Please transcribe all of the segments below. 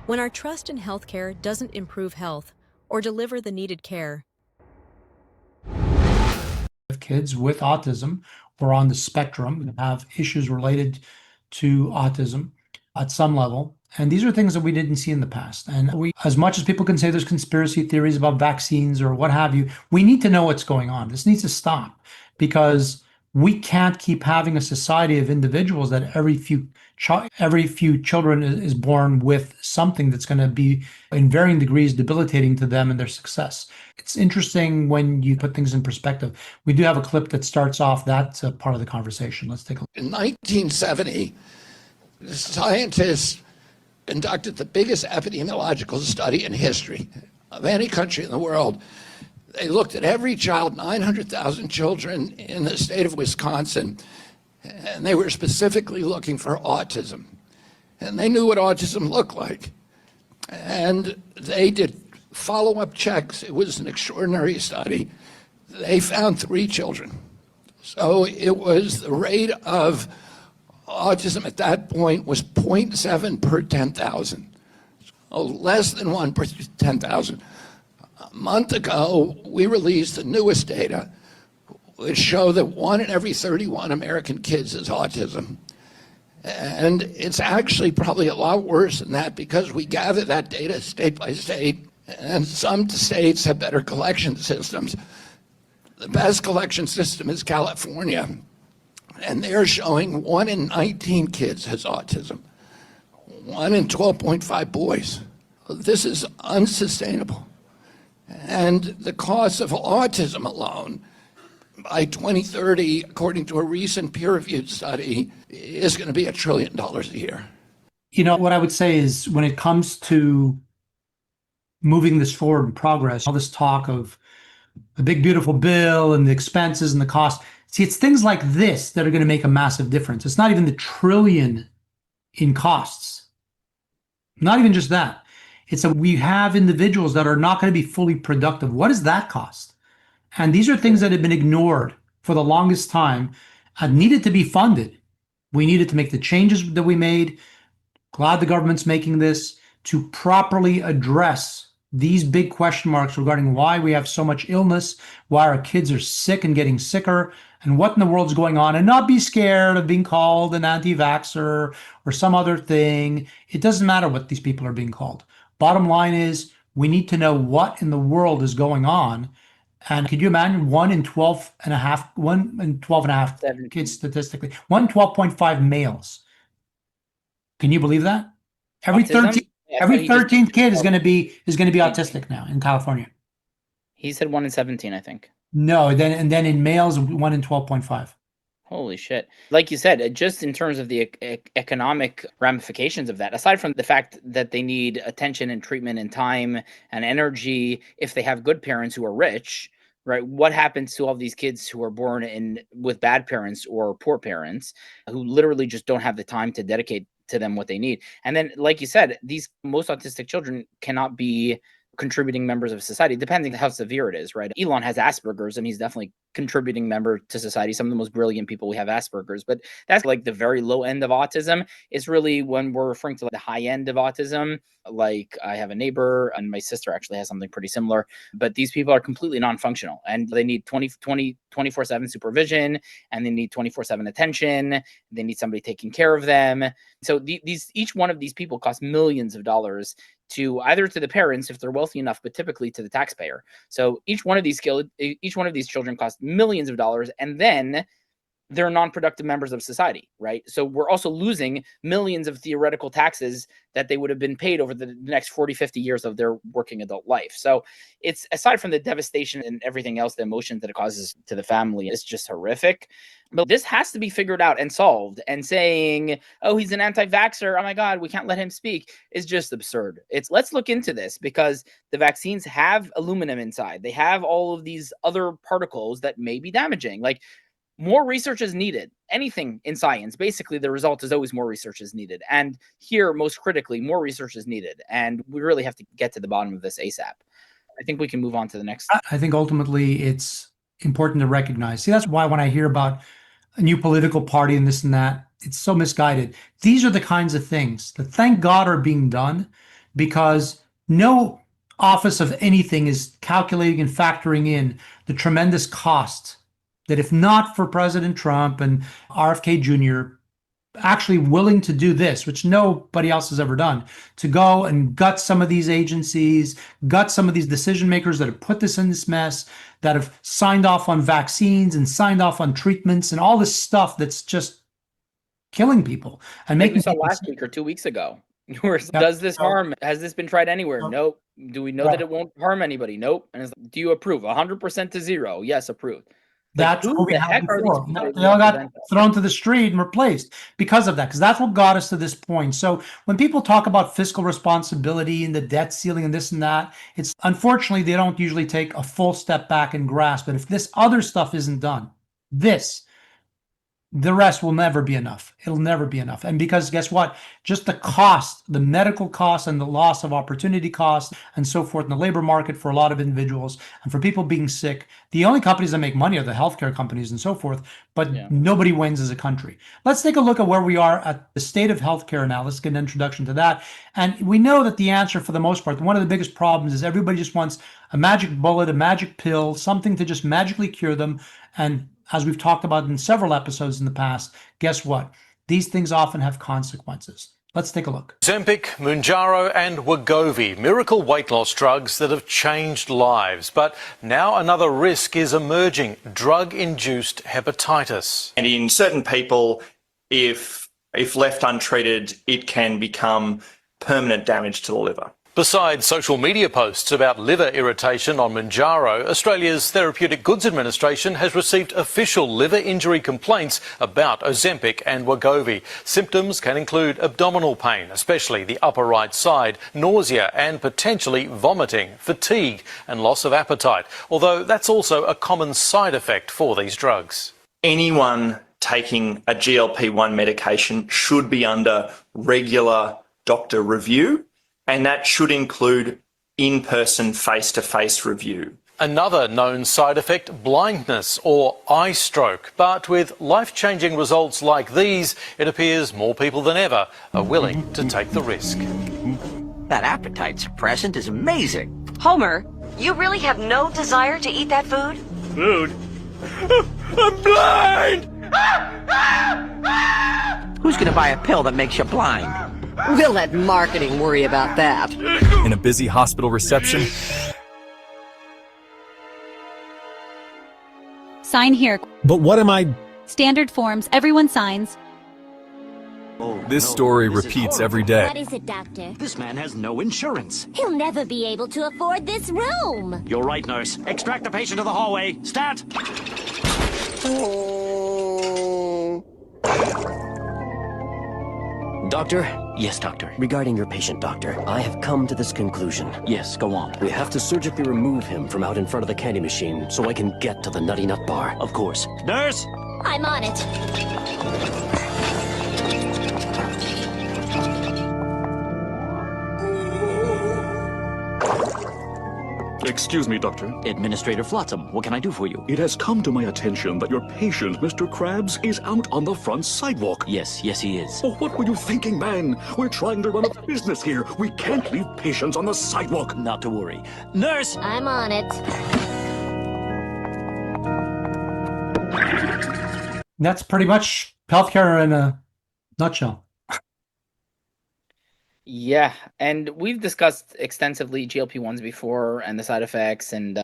When our trust in healthcare doesn't improve health or deliver the needed care. Kids with autism or on the spectrum have issues related to autism at some level. And these are things that we didn't see in the past. And as much as people can say there's conspiracy theories about vaccines or what have you, we need to know what's going on. This needs to stop, because we can't keep having a society of individuals that every few children is born with something that's going to be in varying degrees debilitating to them and their success. It's interesting when you put things in perspective. We do have a clip that starts off that part of the conversation. Let's take a look. In 1970, scientists conducted the biggest epidemiological study in history of any country in the world. They looked at every child, 900,000 children in the state of Wisconsin, and they were specifically looking for autism. And they knew what autism looked like. And they did follow-up checks. It was an extraordinary study. They found 3 children. So it was the rate of autism at that point was 0.7 per 10,000. So less than 1 per 10,000. A month ago, we released the newest data, which show that 1 in every 31 American kids has autism. And it's actually probably a lot worse than that, because we gather that data state by state, and some states have better collection systems. The best collection system is California, and they're showing 1 in 19 kids has autism, 1 in 12.5 boys. This is unsustainable. And the cost of autism alone by 2030, according to a recent peer-reviewed study, is going to be $1 trillion a year. You know, what I would say is, when it comes to moving this forward in progress, all this talk of the big, beautiful bill and the expenses and the cost, see, it's things like this that are going to make a massive difference. It's not even the trillion in costs. Not even just that. It's that we have individuals that are not going to be fully productive. What does that cost? And these are things that have been ignored for the longest time and needed to be funded. We needed to make the changes that we made. Glad the government's making this to properly address these big question marks regarding why we have so much illness, why our kids are sick and getting sicker, and what in the world's going on, and not be scared of being called an anti-vaxxer or some other thing. It doesn't matter what these people are being called. Bottom line is, we need to know what in the world is going on. And could you imagine 1 in 12 and a half kids statistically, 1 in 12.5 males. Can you believe that? Every 13th kid is going to be autistic now in California. He said 1 in 17, I think. No, then in males, 1 in 12.5. Holy shit. Like you said, just in terms of the economic ramifications of that, aside from the fact that they need attention and treatment and time and energy, if they have good parents who are rich, right? What happens to all these kids who are born with bad parents or poor parents who literally just don't have the time to dedicate to them what they need? And then, like you said, these most autistic children cannot be contributing members of society, depending on how severe it is, right? Elon has Asperger's, and he's definitely contributing member to society. Some of the most brilliant people we have Asperger's, but that's like the very low end of autism. It's really when we're referring to like the high end of autism. Like, I have a neighbor, and my sister actually has something pretty similar, but these people are completely non-functional, and they need 24/7 supervision, and they need 24/7 attention. They need somebody taking care of them. So each one of these people costs millions of dollars to either to the parents if they're wealthy enough, but typically to the taxpayer. So each one of these children costs millions of dollars, and then they're non-productive members of society, right? So we're also losing millions of theoretical taxes that they would have been paid over the next 40, 50 years of their working adult life. So it's, aside from the devastation and everything else, the emotions that it causes to the family, it's just horrific. But this has to be figured out and solved. And saying, oh, he's an anti-vaxxer, oh my God, we can't let him speak, is just absurd. Let's look into this, because the vaccines have aluminum inside. They have all of these other particles that may be damaging. Like, more research is needed. Anything in science, basically the result is always more research is needed. And here, most critically, more research is needed. And we really have to get to the bottom of this ASAP. I think we can move on to the next. I think ultimately it's important to recognize. See, that's why when I hear about a new political party and this and that, it's so misguided. These are the kinds of things that, thank God, are being done, because no office of anything is calculating and factoring in the tremendous cost that, if not for President Trump and RFK Jr. actually willing to do this, which nobody else has ever done, to go and gut some of these agencies, gut some of these decision makers that have put this in this mess, that have signed off on vaccines and signed off on treatments and all this stuff that's just killing people and making we saw people last week or 2 weeks ago. Does this harm? Has this been tried anywhere? Nope. Do we know that it won't harm anybody? Nope. And do you approve? 100% to 0. Yes, approved. That's what we had before. They all got thrown to the street and replaced because of that, because that's what got us to this point. So when people talk about fiscal responsibility and the debt ceiling and this and that, it's unfortunately they don't usually take a full step back and grasp it. If this other stuff isn't done, the rest will never be enough. It'll never be enough. And because guess what? Just the cost, the medical costs and the loss of opportunity costs and so forth in the labor market for a lot of individuals and for people being sick, the only companies that make money are the healthcare companies and so forth, but nobody wins as a country. Let's take a look at where we are at the state of healthcare now. Let's get an introduction to that. And we know that the answer for the most part, one of the biggest problems is everybody just wants a magic bullet, a magic pill, something to just magically cure them. And as we've talked about in several episodes in the past, guess what? These things often have consequences. Let's take a look. Ozempic, Mounjaro and Wegovy, miracle weight loss drugs that have changed lives. But now another risk is emerging, drug-induced hepatitis. And in certain people, if left untreated, it can become permanent damage to the liver. Besides social media posts about liver irritation on Mounjaro, Australia's Therapeutic Goods Administration has received official liver injury complaints about Ozempic and Wegovy. Symptoms can include abdominal pain, especially the upper right side, nausea and potentially vomiting, fatigue and loss of appetite, although that's also a common side effect for these drugs. Anyone taking a GLP-1 medication should be under regular doctor review, and that should include in-person, face-to-face review. Another known side effect, blindness or eye stroke. But with life-changing results like these, it appears more people than ever are willing to take the risk. That appetite suppressant is amazing. Homer, you really have no desire to eat that food? Food? I'm blind! Who's gonna buy a pill that makes you blind? We'll let marketing worry about that. In a busy hospital reception. Sign here. But what am I? Standard forms, everyone signs. This story repeats every day. What is it, doctor? This man has no insurance. He'll never be able to afford this room. You're right, nurse. Extract the patient to the hallway. Stat! Doctor? Yes, doctor. Regarding your patient, doctor, I have come to this conclusion. Yes, go on. We have to surgically remove him from out in front of the candy machine so I can get to the Nutty Nut Bar. Of course. Nurse! I'm on it. Excuse me, Doctor. Administrator Flotsam, what can I do for you? It has come to my attention that your patient, Mr. Krabs, is out on the front sidewalk. Yes, he is. Oh, what were you thinking, man? We're trying to run a business here. We can't leave patients on the sidewalk. Not to worry. Nurse! I'm on it. That's pretty much healthcare in a nutshell. Yeah, and we've discussed extensively GLP-1s before and the side effects and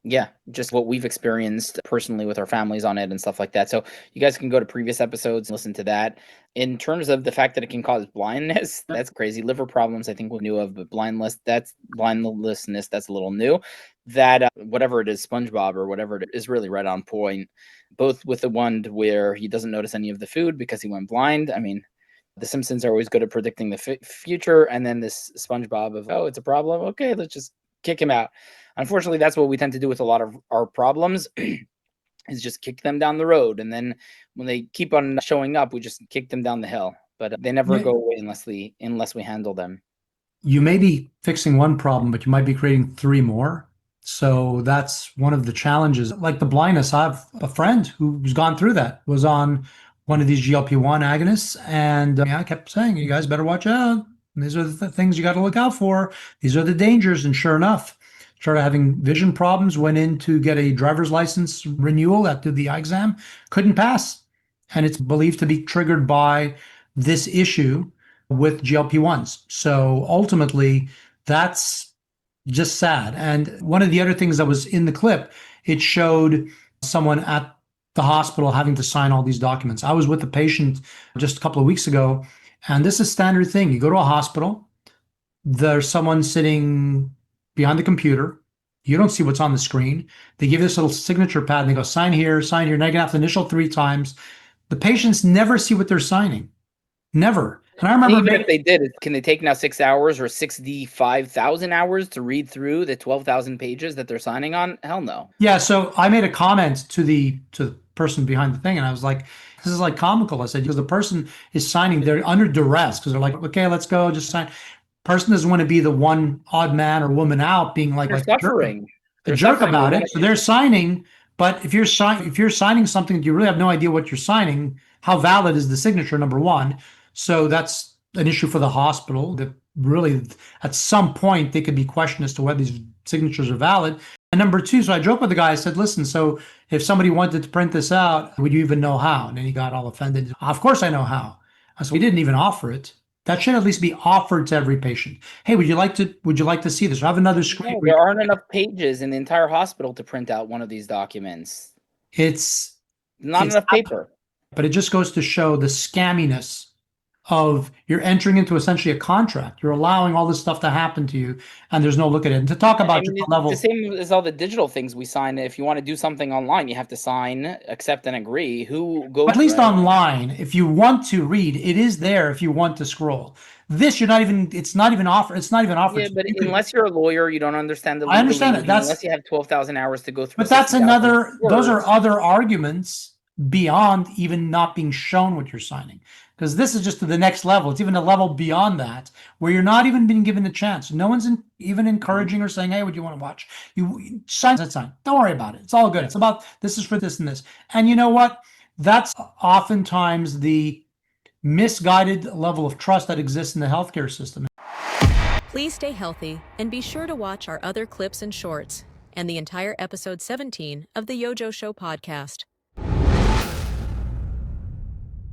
just what we've experienced personally with our families on it and stuff like that. So you guys can go to previous episodes and listen to that. In terms of the fact that it can cause blindness, that's crazy. Liver problems, I think we knew of, but blindness, that's a little new. That whatever it is, SpongeBob or whatever it is really right on point, both with the one where he doesn't notice any of the food because he went blind. I mean, the Simpsons are always good at predicting the future, and then this SpongeBob of, oh, it's a problem. Okay, let's just kick him out. Unfortunately, that's what we tend to do with a lot of our problems is just kick them down the road. And then when they keep on showing up, we just kick them down the hill. But they never go away unless we handle them. You may be fixing one problem, but you might be creating three more. So that's one of the challenges. Like the blindness, I have a friend who's gone through that, was on one of these GLP-1 agonists. And I kept saying, you guys better watch out. And these are the things you got to look out for. These are the dangers. And sure enough, started having vision problems, went in to get a driver's license renewal that did the eye exam, couldn't pass. And it's believed to be triggered by this issue with GLP-1s. So ultimately, that's just sad. And one of the other things that was in the clip, it showed someone at the hospital having to sign all these documents. I was with a patient just a couple of weeks ago, and this is a standard thing. You go to a hospital, there's someone sitting behind the computer. You don't see what's on the screen. They give you this little signature pad and they go, sign here, sign here. Now you're going to have to initial 3 times. The patients never see what they're signing. Never. And I remember even if they did, can they take now 6 hours or 65,000 hours to read through the 12,000 pages that they're signing on? Hell no. Yeah. So I made a comment to the person behind the thing, and I was like, this is like comical. I said, because the person is signing, they're under duress because they're like, okay, let's go, just sign. Person doesn't want to be the one odd man or woman out being like, they're suffering. A jerk about it. So they're signing, but if you're signing something that you really have no idea what you're signing, how valid is the signature, number one? So that's an issue for the hospital that really at some point they could be questioned as to whether these signatures are valid. And number two, so I joked with the guy, I said, listen, so if somebody wanted to print this out, would you even know how? And then he got all offended. Of course I know how. I said, we didn't even offer it. That should at least be offered to every patient. Hey, would you like to see this? Or have another screen. No, there aren't enough pages in the entire hospital to print out one of these documents. It's not enough paper. But it just goes to show the scamminess of you're entering into essentially a contract. You're allowing all this stuff to happen to you, and there's no look at it. And to talk about the level, the same as all the digital things we sign. If you want to do something online, you have to sign, accept, and agree. Who goes? At least online, if you want to read, it is there. If you want to scroll, this you're not even. It's not even offered. It's not even offered. Yeah, but unless you're a lawyer, you don't understand the. I understand it. Unless you have 12,000 hours to go through. But that's another. Those are other arguments beyond even not being shown what you're signing. Because this is just to the next level. It's even a level beyond that, where you're not even being given the chance. No one's even encouraging or saying, hey, what do you want to watch? You sign that sign. Don't worry about it. It's all good. It's about, this is for this and this. And you know what? That's oftentimes the misguided level of trust that exists in the healthcare system. Please stay healthy and be sure to watch our other clips and shorts and the entire episode 17 of the YoJoeShow Podcast.